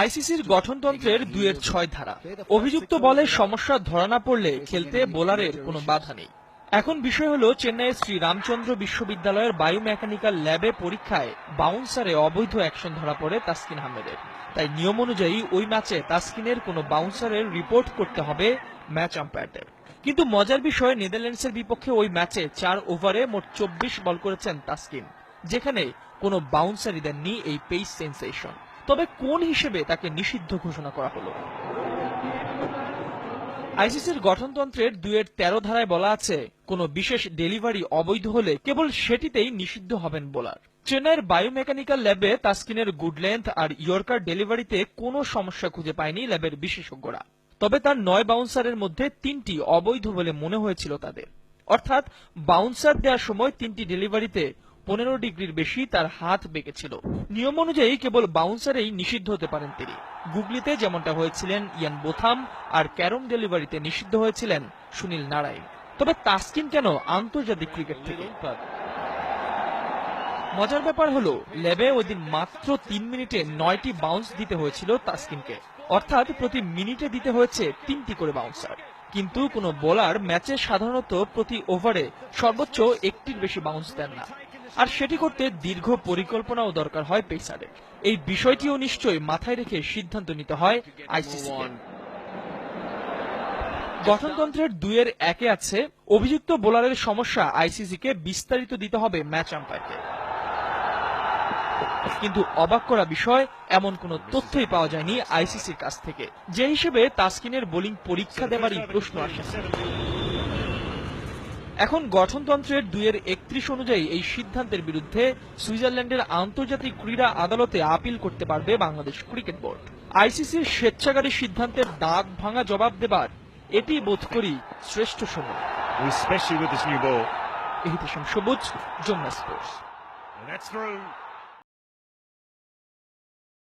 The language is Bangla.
আইসিসির গঠনতন্ত্রের 2-6 ধারা। অভিযুক্ত বলে সমস্যা ধরা না পড়লে খেলতে বোলারের কোনো বাধা নেই। এখন বিষয় হলো চেন্নাইয়ের শ্রী রামচন্দ্র বিশ্ববিদ্যালয়ের বায়োমেকানিক্যাল ল্যাবে পরীক্ষায় বাউন্সারে অবৈধ অ্যাকশন ধরা পড়ে তাসকিন আহমেদের। তাই নিয়ম অনুযায়ী ওই ম্যাচে তাসকিনের কোনো বাউন্সারের রিপোর্ট করতে হবে ম্যাচ আম্পায়ারদের। কিন্তু মজার বিষয়, নেদারল্যান্ডসের বিপক্ষে ওই ম্যাচে 4 ওভারে মোট 24 বল করেছেন তাসকিন, যেখানে কোনো বাউন্সারই দেননি এই পেস সেন্সেশন। তবে কোন হিসেবে তাকে নিষিদ্ধ ঘোষণা করা হলো? আইসিসির গঠনতন্ত্রের 2-13 ধারায় বলা আছে, কোনো বিশেষ ডেলিভারি অবৈধ হলে কেবল সেটিতেই নিষিদ্ধ হবেন বোলার। চেন্নাইয়ের বায়োমেকানিক্যাল ল্যাবে তাসকিনের গুড লেন্থ আর ইয়র্কার ডেলিভারিতে কোনো সমস্যা খুঁজে পায়নি ল্যাবের বিশেষজ্ঞরা। তবে তার 9 বাউন্সারের মধ্যে 3টি অবৈধ বলে মনে হয়েছিল তাদের। অর্থাৎ বাউন্সার দেওয়ার সময় 3টি ডেলিভারিতে 15 ডিগ্রির বেশি তার হাত বেঁকেছিল। নিয়ম অনুযায়ী কেবল বাউন্সারেই নিষিদ্ধ হতে পারেন তিনি। গুগলিতে যেমনটা হয়েছিলেন ইয়ান বোথাম, আর ক্যারম ডেলিভারিতে নিষিদ্ধ হয়েছিলেন সুনীল নারায়ণ। তবে তাসকিন কেন আন্তর্জাতিক ক্রিকেট থেকে? মজার ব্যাপার হলো, ল্যাবে ওই দিন মাত্র 3 মিনিটে 9টি বাউন্স দিতে হয়েছিল তাসকিনকে। অর্থাৎ প্রতি মিনিটে দিতে হয়েছে 3টি করে বাউন্সার। কিন্তু কোনো বোলার ম্যাচে সাধারণত প্রতি ওভারে সর্বোচ্চ 1টির বেশি বাউন্স দেন না, আর সেটি করতে দীর্ঘ পরিকল্পনাও দরকার হয় পেসারের। এই বিষয়টিও নিশ্চয়ই মাথায় রেখে সিদ্ধান্ত নিতে হয় আইসিসি। গঠনতন্ত্রের 2-1 আছে, অভিযুক্ত বোলারের সমস্যা আইসিসিকে বিস্তারিত দিতে হবে ম্যাচ আম্পায়ারকে। কিন্তু অবাক করা বিষয়, এমন কোনো তথ্যই পাওয়া যায়নি আইসিসির কাছ থেকে, যে হিসেবে তাসকিনের বোলিং পরীক্ষা দেওয়ারই প্রশ্ন আসে। এখন গঠনতন্ত্রের 2-31 অনুযায়ী এই সিদ্ধান্তের বিরুদ্ধে সুইজারল্যান্ডের আন্তর্জাতিক ক্রীড়া আদালতে আপিল করতে পারবে বাংলাদেশ ক্রিকেট বোর্ড। আইসিসির স্বেচ্ছাচারী সিদ্ধান্তের দাগ ভাঙা জবাব দেবার এটি বোধ করি শ্রেষ্ঠ সময়। ইহতিশাম সবুজ, যমুনা স্পোর্টস।